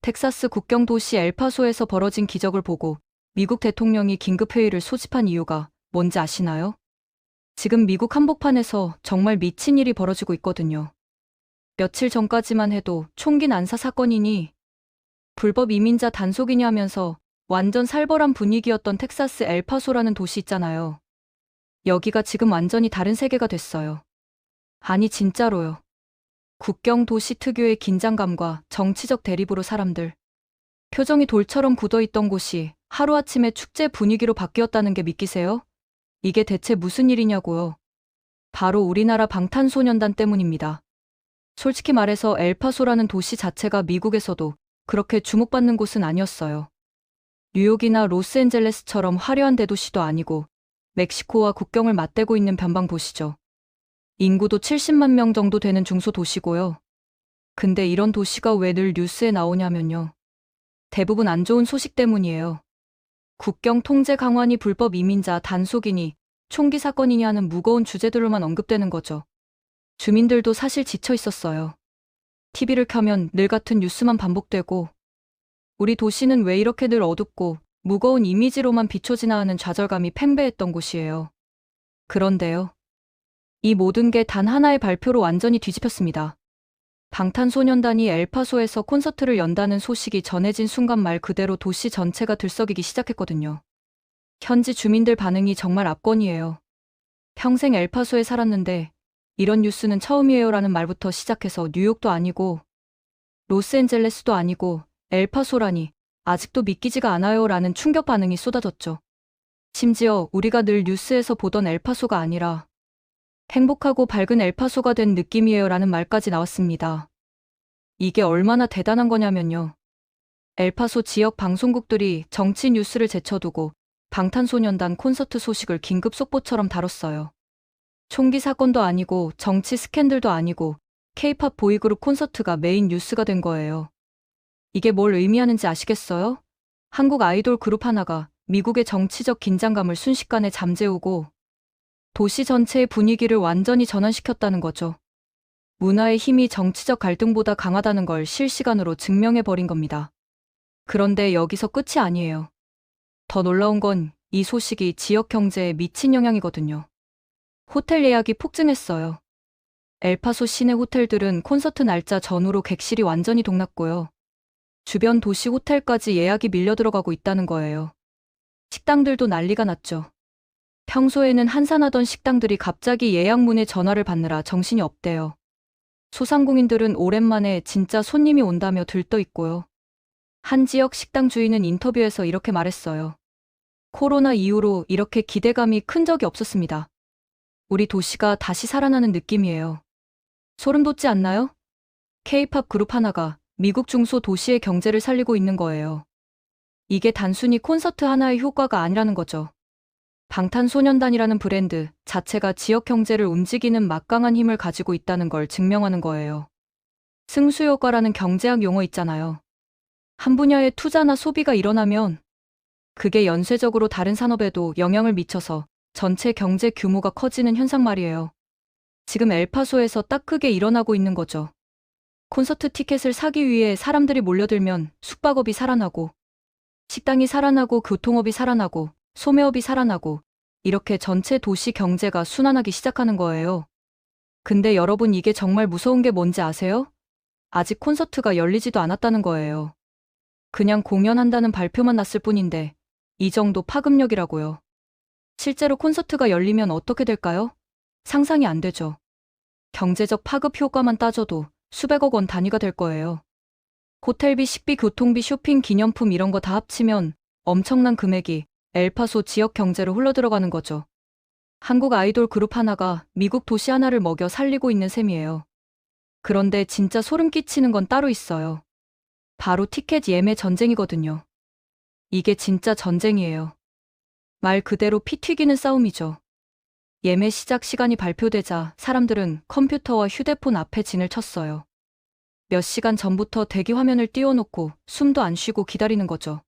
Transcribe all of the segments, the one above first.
텍사스 국경 도시 엘파소에서 벌어진 기적을 보고 미국 대통령이 긴급회의를 소집한 이유가 뭔지 아시나요? 지금 미국 한복판에서 정말 미친 일이 벌어지고 있거든요. 며칠 전까지만 해도 총기 난사 사건이니 불법 이민자 단속이니 하면서 완전 살벌한 분위기였던 텍사스 엘파소라는 도시 있잖아요. 여기가 지금 완전히 다른 세계가 됐어요. 아니 진짜로요. 국경 도시 특유의 긴장감과 정치적 대립으로 사람들 표정이 돌처럼 굳어있던 곳이 하루아침에 축제 분위기로 바뀌었다는 게 믿기세요? 이게 대체 무슨 일이냐고요. 바로 우리나라 방탄소년단 때문입니다. 솔직히 말해서 엘파소라는 도시 자체가 미국에서도 그렇게 주목받는 곳은 아니었어요. 뉴욕이나 로스앤젤레스처럼 화려한 대도시도 아니고 멕시코와 국경을 맞대고 있는 변방 도시죠. 인구도 70만 명 정도 되는 중소도시고요. 근데 이런 도시가 왜 늘 뉴스에 나오냐면요. 대부분 안 좋은 소식 때문이에요. 국경 통제 강화니 불법 이민자 단속이니 총기 사건이니 하는 무거운 주제들로만 언급되는 거죠. 주민들도 사실 지쳐 있었어요. TV를 켜면 늘 같은 뉴스만 반복되고 우리 도시는 왜 이렇게 늘 어둡고 무거운 이미지로만 비춰지나 하는 좌절감이 팽배했던 곳이에요. 그런데요. 이 모든 게 단 하나의 발표로 완전히 뒤집혔습니다. 방탄소년단이 엘파소에서 콘서트를 연다는 소식이 전해진 순간 말 그대로 도시 전체가 들썩이기 시작했거든요. 현지 주민들 반응이 정말 압권이에요. 평생 엘파소에 살았는데 이런 뉴스는 처음이에요라는 말부터 시작해서 뉴욕도 아니고 로스앤젤레스도 아니고 엘파소라니 아직도 믿기지가 않아요라는 충격 반응이 쏟아졌죠. 심지어 우리가 늘 뉴스에서 보던 엘파소가 아니라 행복하고 밝은 엘파소가 된 느낌이에요라는 말까지 나왔습니다. 이게 얼마나 대단한 거냐면요. 엘파소 지역 방송국들이 정치 뉴스를 제쳐두고 방탄소년단 콘서트 소식을 긴급 속보처럼 다뤘어요. 총기 사건도 아니고 정치 스캔들도 아니고 K-팝 보이그룹 콘서트가 메인 뉴스가 된 거예요. 이게 뭘 의미하는지 아시겠어요? 한국 아이돌 그룹 하나가 미국의 정치적 긴장감을 순식간에 잠재우고 도시 전체의 분위기를 완전히 전환시켰다는 거죠. 문화의 힘이 정치적 갈등보다 강하다는 걸 실시간으로 증명해버린 겁니다. 그런데 여기서 끝이 아니에요. 더 놀라운 건 이 소식이 지역 경제에 미친 영향이거든요. 호텔 예약이 폭증했어요. 엘파소 시내 호텔들은 콘서트 날짜 전후로 객실이 완전히 동났고요. 주변 도시 호텔까지 예약이 밀려 들어가고 있다는 거예요. 식당들도 난리가 났죠. 평소에는 한산하던 식당들이 갑자기 예약문에 전화를 받느라 정신이 없대요. 소상공인들은 오랜만에 진짜 손님이 온다며 들떠 있고요. 한 지역 식당 주인은 인터뷰에서 이렇게 말했어요. 코로나 이후로 이렇게 기대감이 큰 적이 없었습니다. 우리 도시가 다시 살아나는 느낌이에요. 소름 돋지 않나요? K-팝 그룹 하나가 미국 중소 도시의 경제를 살리고 있는 거예요. 이게 단순히 콘서트 하나의 효과가 아니라는 거죠. 방탄소년단이라는 브랜드 자체가 지역 경제를 움직이는 막강한 힘을 가지고 있다는 걸 증명하는 거예요. 승수효과라는 경제학 용어 있잖아요. 한 분야의 투자나 소비가 일어나면 그게 연쇄적으로 다른 산업에도 영향을 미쳐서 전체 경제 규모가 커지는 현상 말이에요. 지금 엘파소에서 딱 그게 일어나고 있는 거죠. 콘서트 티켓을 사기 위해 사람들이 몰려들면 숙박업이 살아나고 식당이 살아나고 교통업이 살아나고 소매업이 살아나고 이렇게 전체 도시 경제가 순환하기 시작하는 거예요. 근데 여러분 이게 정말 무서운 게 뭔지 아세요? 아직 콘서트가 열리지도 않았다는 거예요. 그냥 공연한다는 발표만 났을 뿐인데 이 정도 파급력이라고요. 실제로 콘서트가 열리면 어떻게 될까요? 상상이 안 되죠. 경제적 파급 효과만 따져도 수백억 원 단위가 될 거예요. 호텔비, 식비, 교통비, 쇼핑, 기념품 이런 거 다 합치면 엄청난 금액이 엘파소 지역 경제로 흘러들어가는 거죠. 한국 아이돌 그룹 하나가 미국 도시 하나를 먹여 살리고 있는 셈이에요. 그런데 진짜 소름 끼치는 건 따로 있어요. 바로 티켓 예매 전쟁이거든요. 이게 진짜 전쟁이에요. 말 그대로 피 튀기는 싸움이죠. 예매 시작 시간이 발표되자 사람들은 컴퓨터와 휴대폰 앞에 진을 쳤어요. 몇 시간 전부터 대기 화면을 띄워놓고 숨도 안 쉬고 기다리는 거죠.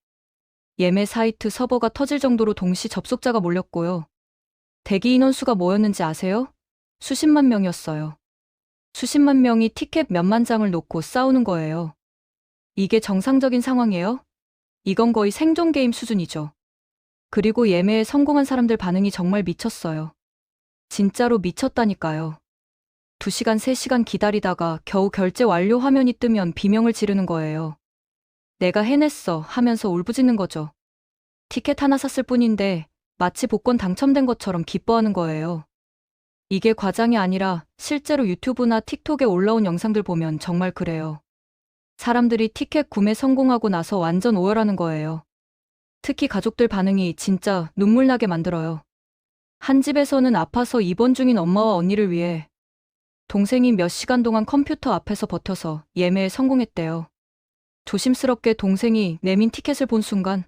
예매 사이트 서버가 터질 정도로 동시 접속자가 몰렸고요. 대기 인원수가 뭐였는지 아세요? 수십만 명이었어요. 수십만 명이 티켓 몇만 장을 놓고 싸우는 거예요. 이게 정상적인 상황이에요? 이건 거의 생존 게임 수준이죠. 그리고 예매에 성공한 사람들 반응이 정말 미쳤어요. 진짜로 미쳤다니까요. 2시간, 3시간 기다리다가 겨우 결제 완료 화면이 뜨면 비명을 지르는 거예요. 내가 해냈어 하면서 울부짖는 거죠. 티켓 하나 샀을 뿐인데 마치 복권 당첨된 것처럼 기뻐하는 거예요. 이게 과장이 아니라 실제로 유튜브나 틱톡에 올라온 영상들 보면 정말 그래요. 사람들이 티켓 구매 성공하고 나서 완전 오열하는 거예요. 특히 가족들 반응이 진짜 눈물 나게 만들어요. 한 집에서는 아파서 입원 중인 엄마와 언니를 위해 동생이 몇 시간 동안 컴퓨터 앞에서 버텨서 예매에 성공했대요. 조심스럽게 동생이 내민 티켓을 본 순간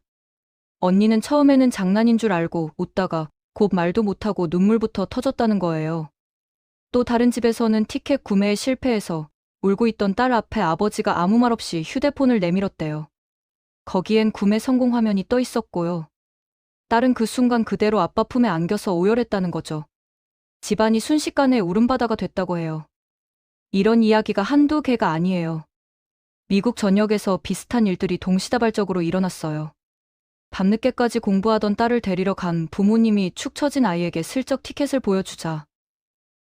언니는 처음에는 장난인 줄 알고 웃다가 곧 말도 못하고 눈물부터 터졌다는 거예요. 또 다른 집에서는 티켓 구매에 실패해서 울고 있던 딸 앞에 아버지가 아무 말 없이 휴대폰을 내밀었대요. 거기엔 구매 성공 화면이 떠 있었고요. 딸은 그 순간 그대로 아빠 품에 안겨서 오열했다는 거죠. 집안이 순식간에 울음바다가 됐다고 해요. 이런 이야기가 한두 개가 아니에요. 미국 전역에서 비슷한 일들이 동시다발적으로 일어났어요. 밤늦게까지 공부하던 딸을 데리러 간 부모님이 축 처진 아이에게 슬쩍 티켓을 보여주자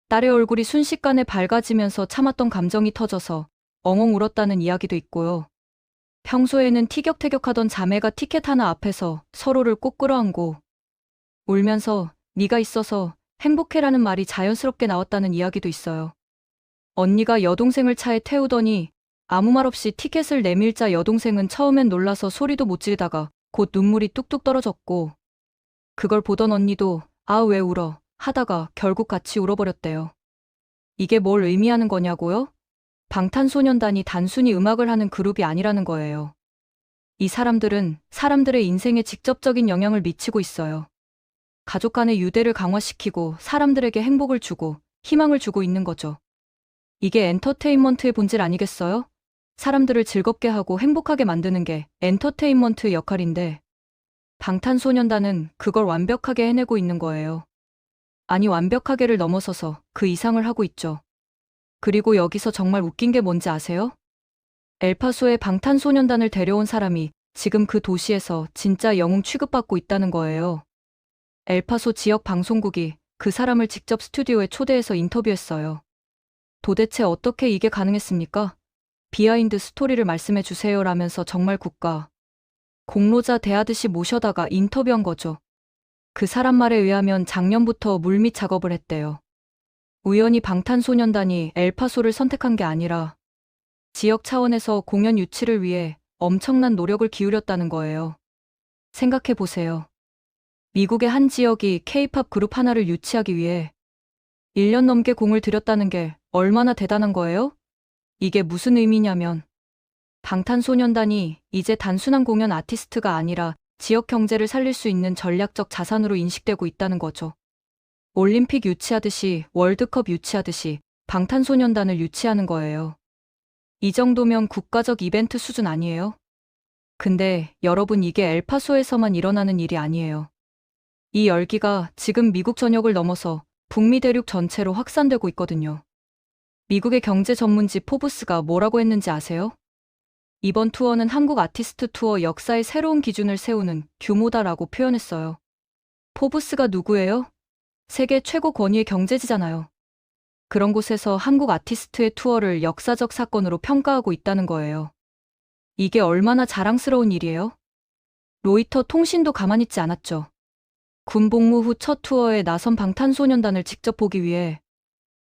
딸의 얼굴이 순식간에 밝아지면서 참았던 감정이 터져서 엉엉 울었다는 이야기도 있고요. 평소에는 티격태격하던 자매가 티켓 하나 앞에서 서로를 꼭 끌어안고 울면서 네가 있어서 행복해라는 말이 자연스럽게 나왔다는 이야기도 있어요. 언니가 여동생을 차에 태우더니 아무 말 없이 티켓을 내밀자 여동생은 처음엔 놀라서 소리도 못 지르다가 곧 눈물이 뚝뚝 떨어졌고 그걸 보던 언니도 아, 왜 울어 하다가 결국 같이 울어버렸대요. 이게 뭘 의미하는 거냐고요? 방탄소년단이 단순히 음악을 하는 그룹이 아니라는 거예요. 이 사람들은 사람들의 인생에 직접적인 영향을 미치고 있어요. 가족 간의 유대를 강화시키고 사람들에게 행복을 주고 희망을 주고 있는 거죠. 이게 엔터테인먼트의 본질 아니겠어요? 사람들을 즐겁게 하고 행복하게 만드는 게 엔터테인먼트의 역할인데 방탄소년단은 그걸 완벽하게 해내고 있는 거예요. 아니 완벽하게를 넘어서서 그 이상을 하고 있죠. 그리고 여기서 정말 웃긴 게 뭔지 아세요? 엘파소에 방탄소년단을 데려온 사람이 지금 그 도시에서 진짜 영웅 취급받고 있다는 거예요. 엘파소 지역 방송국이 그 사람을 직접 스튜디오에 초대해서 인터뷰했어요. 도대체 어떻게 이게 가능했습니까? 비하인드 스토리를 말씀해 주세요 라면서 정말 국가 공로자 대하듯이 모셔다가 인터뷰한 거죠. 그 사람 말에 의하면 작년부터 물밑 작업을 했대요. 우연히 방탄소년단이 엘파소를 선택한 게 아니라 지역 차원에서 공연 유치를 위해 엄청난 노력을 기울였다는 거예요. 생각해 보세요. 미국의 한 지역이 K-팝 그룹 하나를 유치하기 위해 1년 넘게 공을 들였다는 게 얼마나 대단한 거예요? 이게 무슨 의미냐면 방탄소년단이 이제 단순한 공연 아티스트가 아니라 지역 경제를 살릴 수 있는 전략적 자산으로 인식되고 있다는 거죠. 올림픽 유치하듯이 월드컵 유치하듯이 방탄소년단을 유치하는 거예요. 이 정도면 국가적 이벤트 수준 아니에요? 근데 여러분 이게 엘파소에서만 일어나는 일이 아니에요. 이 열기가 지금 미국 전역을 넘어서 북미 대륙 전체로 확산되고 있거든요. 미국의 경제 전문지 포브스가 뭐라고 했는지 아세요? 이번 투어는 한국 아티스트 투어 역사의 새로운 기준을 세우는 규모다라고 표현했어요. 포브스가 누구예요? 세계 최고 권위의 경제지잖아요. 그런 곳에서 한국 아티스트의 투어를 역사적 사건으로 평가하고 있다는 거예요. 이게 얼마나 자랑스러운 일이에요? 로이터 통신도 가만히 있지 않았죠. 군 복무 후 첫 투어에 나선 방탄소년단을 직접 보기 위해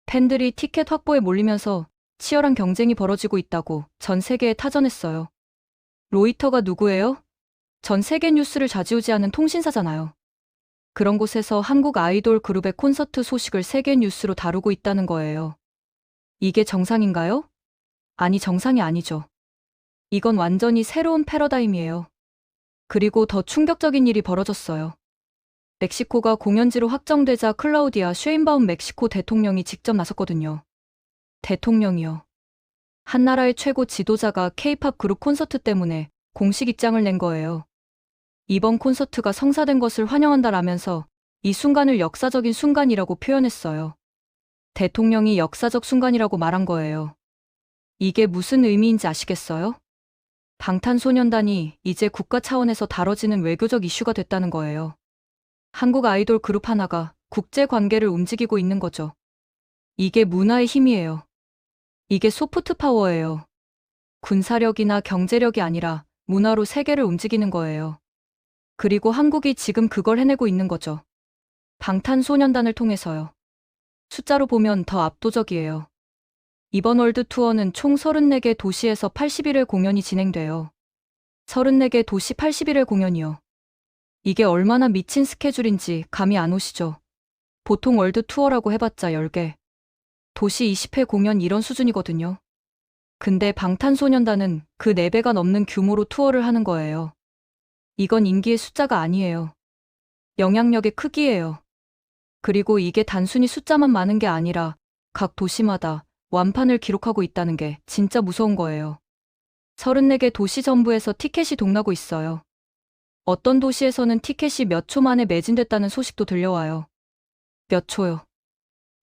팬들이 티켓 확보에 몰리면서 치열한 경쟁이 벌어지고 있다고 전 세계에 타전했어요. 로이터가 누구예요? 전 세계 뉴스를 좌지우지하는 통신사잖아요. 그런 곳에서 한국 아이돌 그룹의 콘서트 소식을 세계 뉴스로 다루고 있다는 거예요. 이게 정상인가요? 아니, 정상이 아니죠. 이건 완전히 새로운 패러다임이에요. 그리고 더 충격적인 일이 벌어졌어요. 멕시코가 공연지로 확정되자 클라우디아 쉐인바움 멕시코 대통령이 직접 나섰거든요. 대통령이요. 한 나라의 최고 지도자가 K-팝 그룹 콘서트 때문에 공식 입장을 낸 거예요. 이번 콘서트가 성사된 것을 환영한다라면서 이 순간을 역사적인 순간이라고 표현했어요. 대통령이 역사적 순간이라고 말한 거예요. 이게 무슨 의미인지 아시겠어요? 방탄소년단이 이제 국가 차원에서 다뤄지는 외교적 이슈가 됐다는 거예요. 한국 아이돌 그룹 하나가 국제 관계를 움직이고 있는 거죠. 이게 문화의 힘이에요. 이게 소프트 파워예요. 군사력이나 경제력이 아니라 문화로 세계를 움직이는 거예요. 그리고 한국이 지금 그걸 해내고 있는 거죠. 방탄소년단을 통해서요. 숫자로 보면 더 압도적이에요. 이번 월드 투어는 총 34개 도시에서 81회 공연이 진행돼요. 34개 도시 81회 공연이요. 이게 얼마나 미친 스케줄인지 감이 안 오시죠? 보통 월드 투어라고 해봤자 10개. 도시 20회 공연 이런 수준이거든요. 근데 방탄소년단은 그 4배가 넘는 규모로 투어를 하는 거예요. 이건 인기의 숫자가 아니에요. 영향력의 크기예요. 그리고 이게 단순히 숫자만 많은 게 아니라 각 도시마다 완판을 기록하고 있다는 게 진짜 무서운 거예요. 34개 도시 전부에서 티켓이 동나고 있어요. 어떤 도시에서는 티켓이 몇 초 만에 매진됐다는 소식도 들려와요. 몇 초요.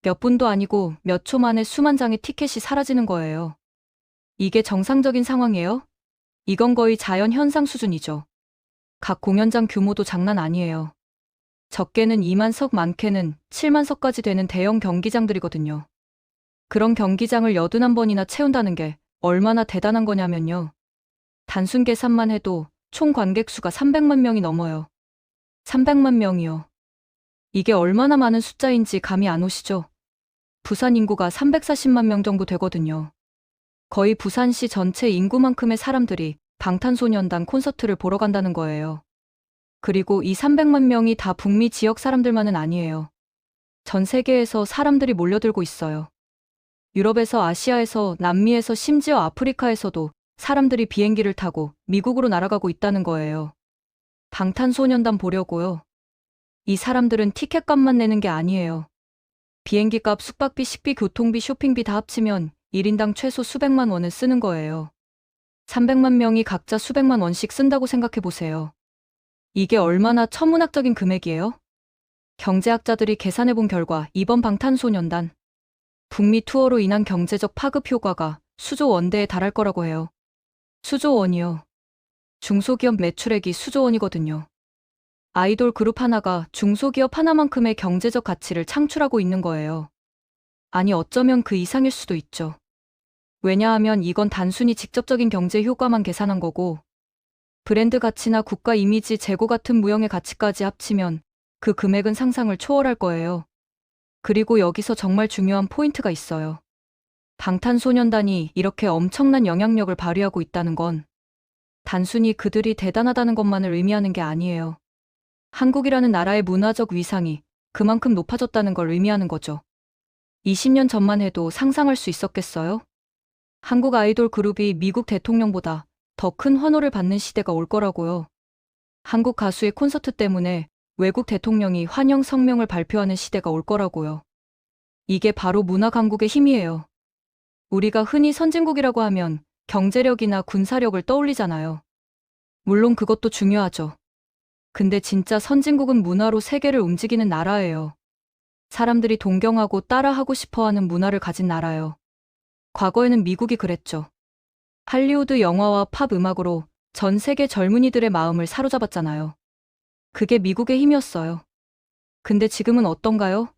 몇 분도 아니고 몇 초 만에 수만 장의 티켓이 사라지는 거예요. 이게 정상적인 상황이에요? 이건 거의 자연 현상 수준이죠. 각 공연장 규모도 장난 아니에요. 적게는 2만 석, 많게는 7만 석까지 되는 대형 경기장들이거든요. 그런 경기장을 81번이나 채운다는 게 얼마나 대단한 거냐면요. 단순 계산만 해도 총 관객 수가 300만 명이 넘어요. 300만 명이요. 이게 얼마나 많은 숫자인지 감이 안 오시죠? 부산 인구가 340만 명 정도 되거든요. 거의 부산시 전체 인구만큼의 사람들이 방탄소년단 콘서트를 보러 간다는 거예요. 그리고 이 300만 명이 다 북미 지역 사람들만은 아니에요. 전 세계에서 사람들이 몰려들고 있어요. 유럽에서, 아시아에서, 남미에서, 심지어 아프리카에서도 사람들이 비행기를 타고 미국으로 날아가고 있다는 거예요. 방탄소년단 보려고요. 이 사람들은 티켓값만 내는 게 아니에요. 비행기값, 숙박비, 식비, 교통비, 쇼핑비 다 합치면 1인당 최소 수백만 원은 쓰는 거예요. 300만 명이 각자 수백만 원씩 쓴다고 생각해 보세요. 이게 얼마나 천문학적인 금액이에요? 경제학자들이 계산해 본 결과 이번 방탄소년단 북미 투어로 인한 경제적 파급 효과가 수조 원대에 달할 거라고 해요. 수조 원이요. 중소기업 매출액이 수조 원이거든요. 아이돌 그룹 하나가 중소기업 하나만큼의 경제적 가치를 창출하고 있는 거예요. 아니 어쩌면 그 이상일 수도 있죠. 왜냐하면 이건 단순히 직접적인 경제 효과만 계산한 거고 브랜드 가치나 국가 이미지 재고 같은 무형의 가치까지 합치면 그 금액은 상상을 초월할 거예요. 그리고 여기서 정말 중요한 포인트가 있어요. 방탄소년단이 이렇게 엄청난 영향력을 발휘하고 있다는 건 단순히 그들이 대단하다는 것만을 의미하는 게 아니에요. 한국이라는 나라의 문화적 위상이 그만큼 높아졌다는 걸 의미하는 거죠. 20년 전만 해도 상상할 수 있었겠어요? 한국 아이돌 그룹이 미국 대통령보다 더 큰 환호를 받는 시대가 올 거라고요. 한국 가수의 콘서트 때문에 외국 대통령이 환영 성명을 발표하는 시대가 올 거라고요. 이게 바로 문화 강국의 힘이에요. 우리가 흔히 선진국이라고 하면 경제력이나 군사력을 떠올리잖아요. 물론 그것도 중요하죠. 근데 진짜 선진국은 문화로 세계를 움직이는 나라예요. 사람들이 동경하고 따라하고 싶어하는 문화를 가진 나라요. 과거에는 미국이 그랬죠. 할리우드 영화와 팝 음악으로 전 세계 젊은이들의 마음을 사로잡았잖아요. 그게 미국의 힘이었어요. 근데 지금은 어떤가요?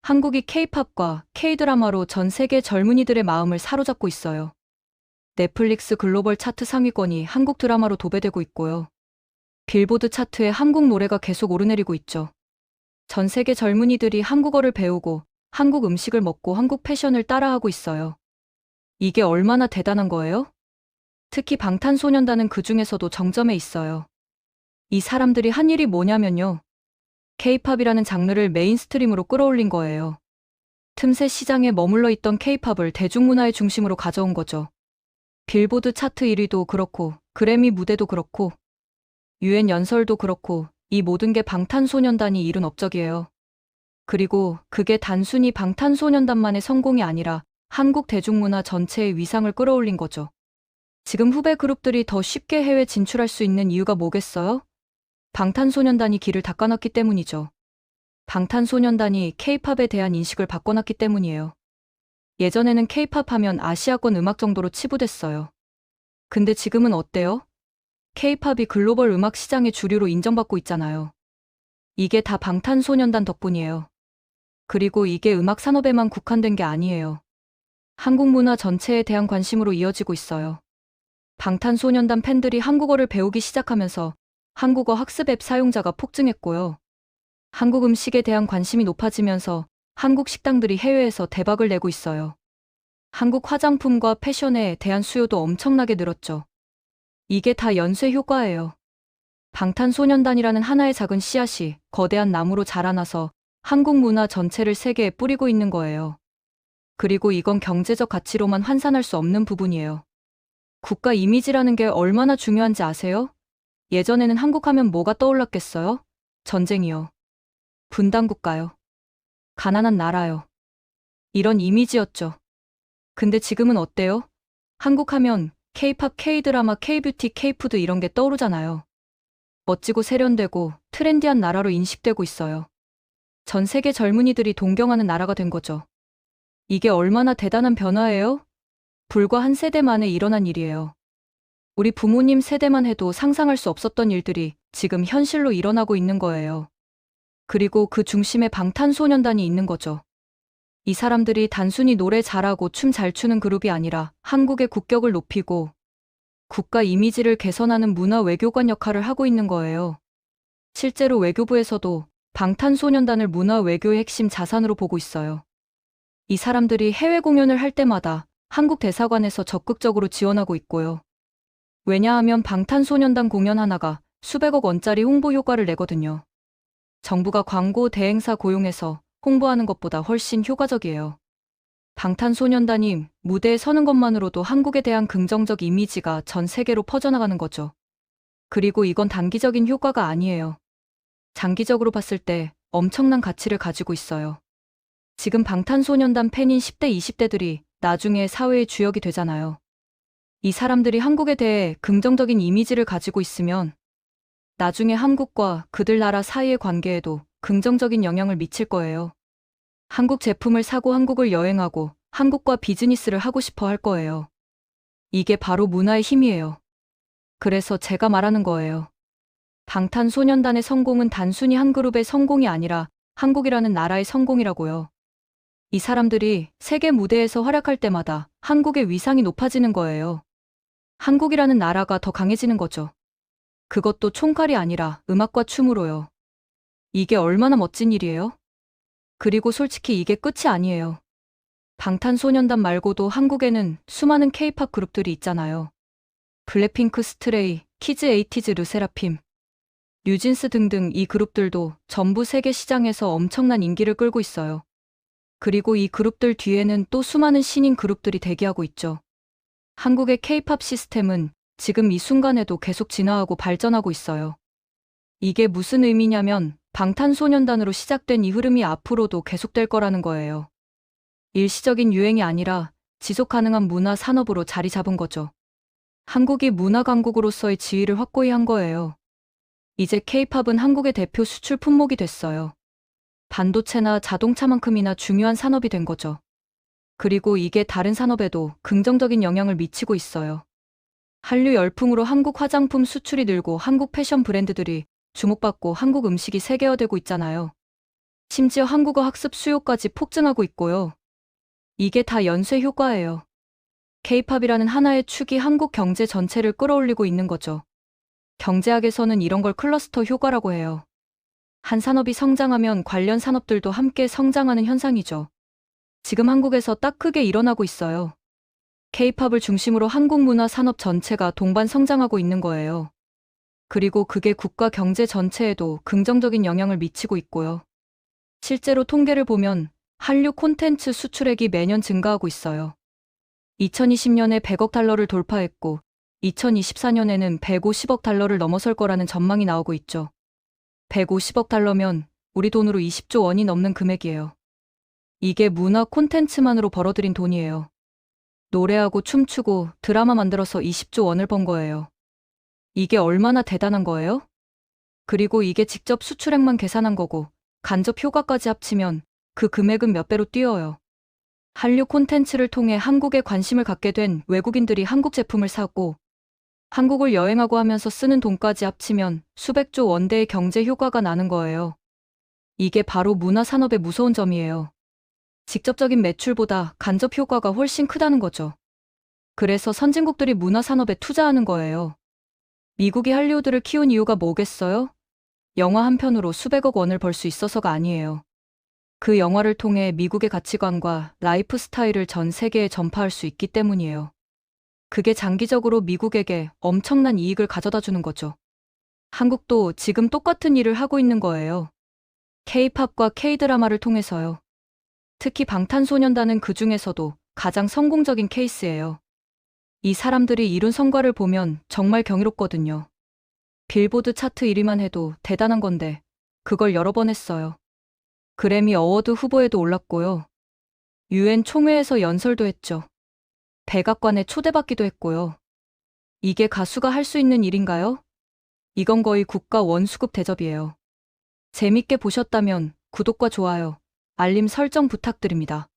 한국이 K-팝과 K-드라마로 전 세계 젊은이들의 마음을 사로잡고 있어요. 넷플릭스 글로벌 차트 상위권이 한국 드라마로 도배되고 있고요. 빌보드 차트에 한국 노래가 계속 오르내리고 있죠. 전 세계 젊은이들이 한국어를 배우고 한국 음식을 먹고 한국 패션을 따라하고 있어요. 이게 얼마나 대단한 거예요? 특히 방탄소년단은 그 중에서도 정점에 있어요. 이 사람들이 한 일이 뭐냐면요. K-팝이라는 장르를 메인스트림으로 끌어올린 거예요. 틈새 시장에 머물러 있던 K-팝을 대중문화의 중심으로 가져온 거죠. 빌보드 차트 1위도 그렇고 그래미 무대도 그렇고 UN 연설도 그렇고 이 모든 게 방탄소년단이 이룬 업적이에요. 그리고 그게 단순히 방탄소년단만의 성공이 아니라 한국 대중문화 전체의 위상을 끌어올린 거죠. 지금 후배 그룹들이 더 쉽게 해외 진출할 수 있는 이유가 뭐겠어요? 방탄소년단이 길을 닦아놨기 때문이죠. 방탄소년단이 K-팝에 대한 인식을 바꿔놨기 때문이에요. 예전에는 K-팝 하면 아시아권 음악 정도로 치부됐어요. 근데 지금은 어때요? K-팝이 글로벌 음악 시장의 주류로 인정받고 있잖아요. 이게 다 방탄소년단 덕분이에요. 그리고 이게 음악 산업에만 국한된 게 아니에요. 한국 문화 전체에 대한 관심으로 이어지고 있어요. 방탄소년단 팬들이 한국어를 배우기 시작하면서 한국어 학습 앱 사용자가 폭증했고요. 한국 음식에 대한 관심이 높아지면서 한국 식당들이 해외에서 대박을 내고 있어요. 한국 화장품과 패션에 대한 수요도 엄청나게 늘었죠. 이게 다 연쇄 효과예요. 방탄소년단이라는 하나의 작은 씨앗이 거대한 나무로 자라나서 한국 문화 전체를 세계에 뿌리고 있는 거예요. 그리고 이건 경제적 가치로만 환산할 수 없는 부분이에요. 국가 이미지라는 게 얼마나 중요한지 아세요? 예전에는 한국 하면 뭐가 떠올랐겠어요? 전쟁이요. 분단국가요. 가난한 나라요. 이런 이미지였죠. 근데 지금은 어때요? 한국 하면 K-팝, K-드라마, K-뷰티, K-푸드 이런 게 떠오르잖아요. 멋지고 세련되고 트렌디한 나라로 인식되고 있어요. 전 세계 젊은이들이 동경하는 나라가 된 거죠. 이게 얼마나 대단한 변화예요? 불과 한 세대 만에 일어난 일이에요. 우리 부모님 세대만 해도 상상할 수 없었던 일들이 지금 현실로 일어나고 있는 거예요. 그리고 그 중심에 방탄소년단이 있는 거죠. 이 사람들이 단순히 노래 잘하고 춤 잘 추는 그룹이 아니라 한국의 국격을 높이고 국가 이미지를 개선하는 문화 외교관 역할을 하고 있는 거예요. 실제로 외교부에서도 방탄소년단을 문화 외교의 핵심 자산으로 보고 있어요. 이 사람들이 해외 공연을 할 때마다 한국 대사관에서 적극적으로 지원하고 있고요. 왜냐하면 방탄소년단 공연 하나가 수백억 원짜리 홍보 효과를 내거든요. 정부가 광고 대행사 고용해서 홍보하는 것보다 훨씬 효과적이에요. 방탄소년단이 무대에 서는 것만으로도 한국에 대한 긍정적 이미지가 전 세계로 퍼져나가는 거죠. 그리고 이건 단기적인 효과가 아니에요. 장기적으로 봤을 때 엄청난 가치를 가지고 있어요. 지금 방탄소년단 팬인 10대, 20대들이 나중에 사회의 주역이 되잖아요. 이 사람들이 한국에 대해 긍정적인 이미지를 가지고 있으면 나중에 한국과 그들 나라 사이의 관계에도 긍정적인 영향을 미칠 거예요. 한국 제품을 사고 한국을 여행하고 한국과 비즈니스를 하고 싶어 할 거예요. 이게 바로 문화의 힘이에요. 그래서 제가 말하는 거예요. 방탄소년단의 성공은 단순히 한 그룹의 성공이 아니라 한국이라는 나라의 성공이라고요. 이 사람들이 세계 무대에서 활약할 때마다 한국의 위상이 높아지는 거예요. 한국이라는 나라가 더 강해지는 거죠. 그것도 총칼이 아니라 음악과 춤으로요. 이게 얼마나 멋진 일이에요? 그리고 솔직히 이게 끝이 아니에요. 방탄소년단 말고도 한국에는 수많은 K-팝 그룹들이 있잖아요. 블랙핑크, 스트레이, 키즈 에이티즈, 르세라핌, 뉴진스 등등 이 그룹들도 전부 세계 시장에서 엄청난 인기를 끌고 있어요. 그리고 이 그룹들 뒤에는 또 수많은 신인 그룹들이 대기하고 있죠. 한국의 K-팝 시스템은 지금 이 순간에도 계속 진화하고 발전하고 있어요. 이게 무슨 의미냐면 방탄소년단으로 시작된 이 흐름이 앞으로도 계속될 거라는 거예요. 일시적인 유행이 아니라 지속 가능한 문화 산업으로 자리 잡은 거죠. 한국이 문화 강국으로서의 지위를 확고히 한 거예요. 이제 K-팝은 한국의 대표 수출 품목이 됐어요. 반도체나 자동차만큼이나 중요한 산업이 된 거죠. 그리고 이게 다른 산업에도 긍정적인 영향을 미치고 있어요. 한류 열풍으로 한국 화장품 수출이 늘고 한국 패션 브랜드들이 주목받고 한국 음식이 세계화되고 있잖아요. 심지어 한국어 학습 수요까지 폭증하고 있고요. 이게 다 연쇄 효과예요. K-팝이라는 하나의 축이 한국 경제 전체를 끌어올리고 있는 거죠. 경제학에서는 이런 걸 클러스터 효과라고 해요. 한 산업이 성장하면 관련 산업들도 함께 성장하는 현상이죠. 지금 한국에서 딱 크게 일어나고 있어요. K-팝을 중심으로 한국 문화 산업 전체가 동반 성장하고 있는 거예요. 그리고 그게 국가 경제 전체에도 긍정적인 영향을 미치고 있고요. 실제로 통계를 보면 한류 콘텐츠 수출액이 매년 증가하고 있어요. 2020년에 100억 달러를 돌파했고 2024년에는 150억 달러를 넘어설 거라는 전망이 나오고 있죠. 150억 달러면 우리 돈으로 20조 원이 넘는 금액이에요. 이게 문화 콘텐츠만으로 벌어들인 돈이에요. 노래하고 춤추고 드라마 만들어서 20조 원을 번 거예요. 이게 얼마나 대단한 거예요? 그리고 이게 직접 수출액만 계산한 거고 간접 효과까지 합치면 그 금액은 몇 배로 뛰어요. 한류 콘텐츠를 통해 한국에 관심을 갖게 된 외국인들이 한국 제품을 사고 한국을 여행하고 하면서 쓰는 돈까지 합치면 수백조 원대의 경제 효과가 나는 거예요. 이게 바로 문화산업의 무서운 점이에요. 직접적인 매출보다 간접 효과가 훨씬 크다는 거죠. 그래서 선진국들이 문화산업에 투자하는 거예요. 미국이 할리우드를 키운 이유가 뭐겠어요? 영화 한 편으로 수백억 원을 벌 수 있어서가 아니에요. 그 영화를 통해 미국의 가치관과 라이프 스타일을 전 세계에 전파할 수 있기 때문이에요. 그게 장기적으로 미국에게 엄청난 이익을 가져다 주는 거죠. 한국도 지금 똑같은 일을 하고 있는 거예요. K-팝과 K-드라마를 통해서요. 특히 방탄소년단은 그 중에서도 가장 성공적인 케이스예요. 이 사람들이 이룬 성과를 보면 정말 경이롭거든요. 빌보드 차트 1위만 해도 대단한 건데 그걸 여러 번 했어요. 그래미 어워드 후보에도 올랐고요. UN 총회에서 연설도 했죠. 백악관에 초대받기도 했고요. 이게 가수가 할 수 있는 일인가요? 이건 거의 국가 원수급 대접이에요. 재밌게 보셨다면 구독과 좋아요, 알림 설정 부탁드립니다.